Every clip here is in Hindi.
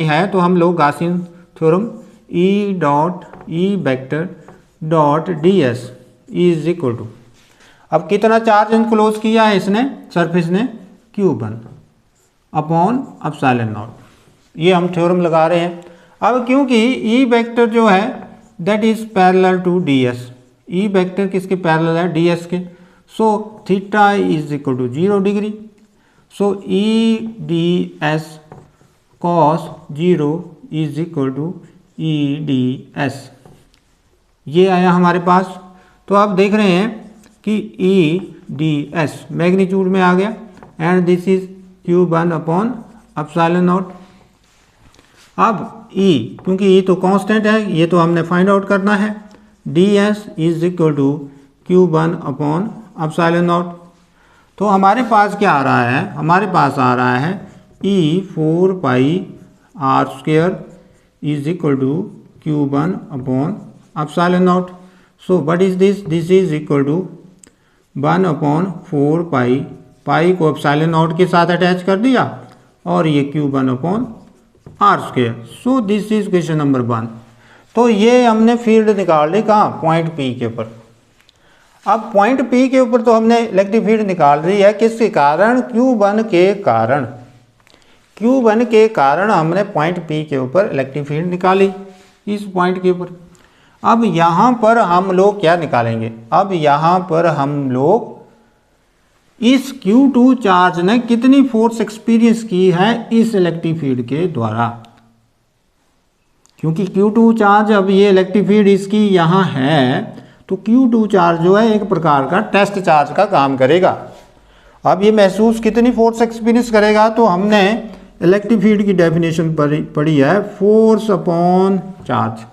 है तो हम लोग Gaussian theorem E dot E vector dot D S is equal to, अब कितना चार्ज इनक्लोज किया है इसने सरफेस ने, Q1 अपॉन एप्सिलॉन नॉट, ये हम थ्योरम लगा रहे हैं। अब क्योंकि ई वेक्टर जो है that is parallel to D S, E vector किसके पैरेलल है, डी एस के, so theta is equal to 0 degree, so E D S cos 0 is equal to E D S, ये आया हमारे पास। तो आप देख रहे हैं कि ई डी एस मैग्नीट्यूड में आ गया and this is Q1 upon epsilon naught. अब E, क्योंकि E तो कांस्टेंट है, ये तो हमने फाइंड आउट करना है, D S is equal to Q1 upon epsilon naught. तो हमारे पास क्या आ रहा है, हमारे पास आ रहा है E 4 pi R square is equal to Q1 upon epsilon naught. So what is this, this is equal to 1 upon 4 pi, pi को एप्सिलॉन नॉट के साथ अटैच कर दिया और ये Q1 upon R square. So this is question number 1। तो ये हमने फील्ड निकाल ली कहाँ, पॉइंट P के ऊपर। अब पॉइंट P के ऊपर तो हमने इलेक्ट्रिक फील्ड निकाल रही है, किसके कारण, Q1 के कारण, Q1 के कारण हमने पॉइंट P के ऊपर इलेक्ट्रिक फील्ड निकाली इस पॉइंट के ऊपर। अब यहाँ पर हम लोग क्या निकालेंगे, अब यहाँ पर हम लोग इस Q2 चार्ज ने कितनी फोर्स एक्सपीरियंस की है इस इलेक्ट्रिक फील्ड के द्वारा, क्योंकि Q2 चार्ज, अब ये इलेक्ट्रिक फील्ड इसकी यहाँ है, तो Q2 चार्ज जो है एक प्रकार का टेस्ट चार्ज का काम करेगा। अब ये महसूस कितनी फोर्स एक्सपीरियंस करेगा, तो हमने इलेक्ट्रिक फील्ड की डेफिनेशन पढ़ी है फोर्स अपॉन चार्ज।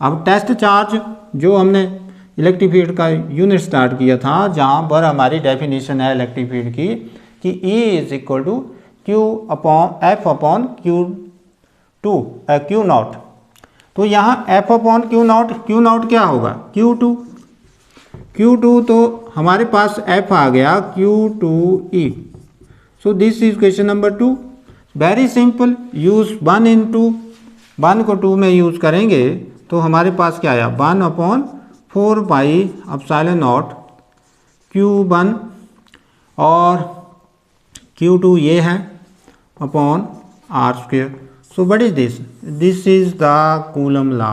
अब टेस्ट चार्ज जो हमने इलेक्ट्रिक फील्ड का यूनिट स्टार्ट किया था, जहाँ पर हमारी डेफिनेशन है इलेक्ट्रिक फील्ड की कि E is equal to Q upon F upon Q naught. तो यहाँ F अपॉन Q नॉट क्या होगा, Q2 तो हमारे पास F आ गया Q2E। So this is question number 2, very simple, use 1 into 1 को 2 में यूज करेंगे तो हमारे पास क्या आया, 1 upon 4 pi epsilon naught Q1 और Q2 ये है upon R square. So what is this, this is the Coulomb law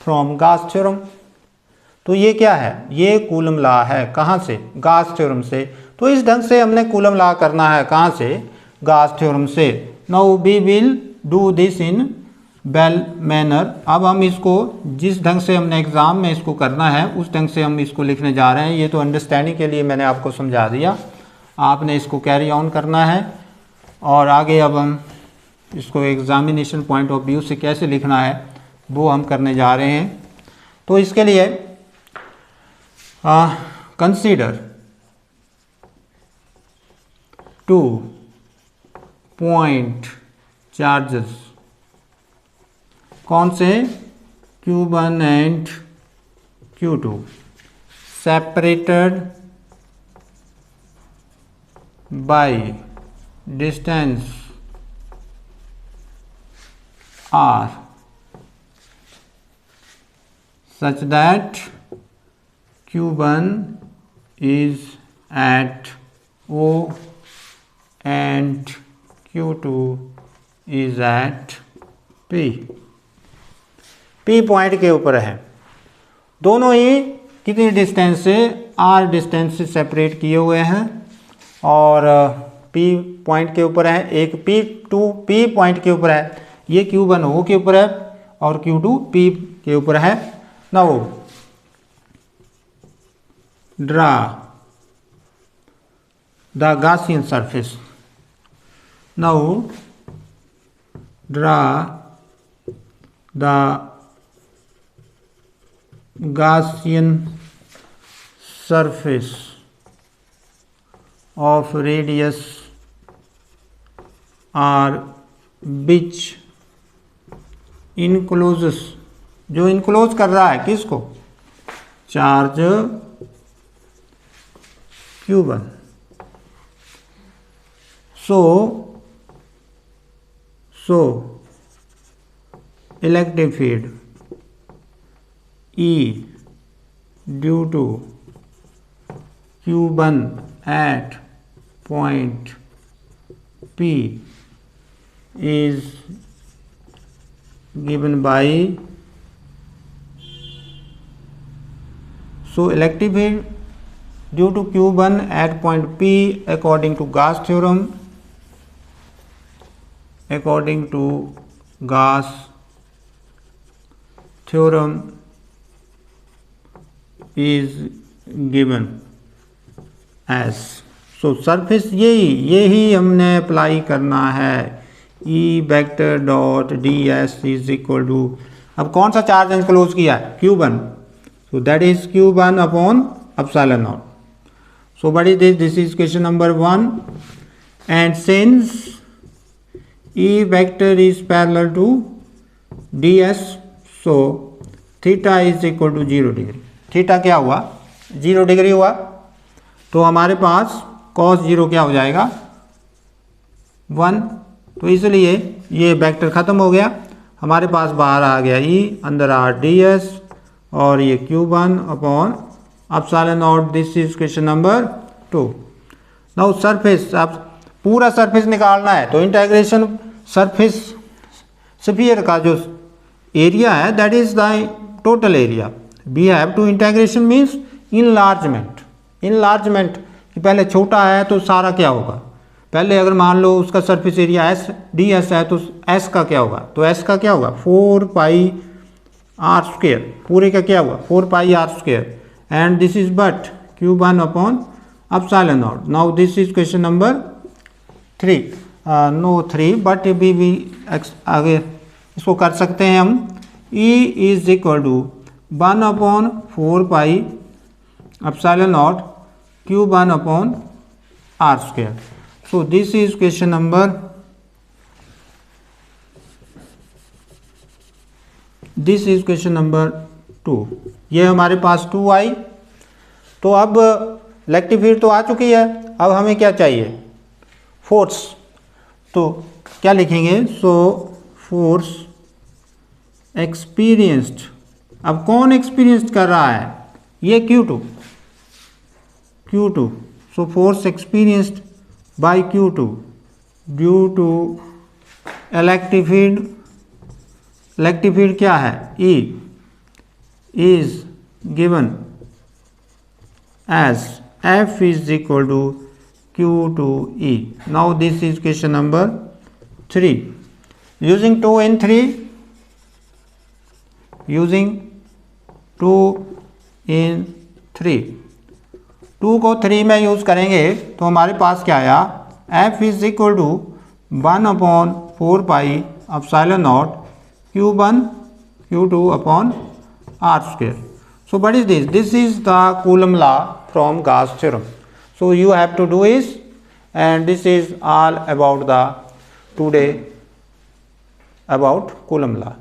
from Gauss theorem. तो ये क्या है, ये कूलम लॉ है, कहाँ से, गॉस थ्योरम से। तो इस ढंग से हमने कूलम लॉ करना है, कहाँ से, गॉस थ्योरम से। Now we will do this in well manner. अब हम इसको जिस ढंग से हमने एग्ज़ाम में इसको करना है उस ढंग से हम इसको लिखने जा रहे हैं। ये तो अंडरस्टैंडिंग के लिए मैंने आपको समझा दिया, आपने इसको कैरी ऑन करना है और आगे अब हम इसको एग्जामिनेशन पॉइंट ऑफ व्यू से कैसे लिखना है वो हम करने जा रहे हैं। तो इसके लिए कंसीडर 2 पॉइंट चार्जेस, कौन से, Q1 and Q2 separated by distance R such that Q1 is at O and Q2 is at P। P point के ऊपर है, दोनों ही कितनी डिस्टेंस से, R डिस्टेंस से सेपरेट किए हुए हैं और P पॉइंट के ऊपर है, एक P पॉइंट के ऊपर है, ये Q1 O के ऊपर है और Q2 P के ऊपर है। Now draw the Gaussian surface, now draw the Gaussian surface of radius R which encloses, जो इनक्लोज कर रहा है किसको, charge Q1। So electric field E due to Q1 at point P is given by, so electric field due to Q1 at point P according to Gauss theorem, is given as, so surface यही हमने अप्लाई करना है, E vector dot D S is equal to, अब कौन सा चार्ज एनक्लोज किया है, Q1, so that is Q1 upon epsilon naught. So what is this? This is question number 1. And since E vector is parallel to ds, so theta is equal to 0 degree. Theta क्या हुआ, 0 डिग्री हुआ, तो हमारे पास cos 0 क्या हो जाएगा, 1. तो इसलिए ये वेक्टर ख़त्म हो गया, हमारे पास बाहर आ गया E, अंदर आ ds और ये Q1 upon epsilon not. This is question number 2. Now surface, आप पूरा सरफेस निकालना है तो इंटीग्रेशन सरफेस स्फीयर का जो एरिया है that is the total area. We have to integration means enlargement कि पहले छोटा है तो सारा क्या होगा, पहले अगर मान लो उसका surface area S D S है तो एस का क्या होगा, तो एस का क्या होगा 4 पाई आर स्क्वेयर, पूरे का क्या हुआ 4 pi r square, and this is but Q1 upon epsilon naught. Now this is question number 3, no 3 but भी आगे इसको कर सकते हैं हम. E is equal to 1 upon 4 pi epsilon naught Q1 upon r square. So this is question number, this is question number 2. ये हमारे पास 2 आई. तो अब इलेक्ट्रिक फील्ड तो आ चुकी है, अब हमें क्या चाहिए, फोर्स. तो क्या लिखेंगे, सो फोर्स एक्सपीरियंस्ड. अब कौन एक्सपीरियंस्ड कर रहा है, ये Q2. So force experienced by Q2 due to electric field. Electric field क्या है, E is given as F is equal to Q2E. Now this is question number 3. Using 2 in 3, using 2 in 3, 2 को 3 में यूज़ करेंगे तो हमारे पास क्या आया, F is equal to 1 upon 4 pi epsilon naught Q1 Q2 upon R square. So what is this? This is the Coulomb law from Gauss theorem. So you have to do is, and this is all about the today about Coulomb law.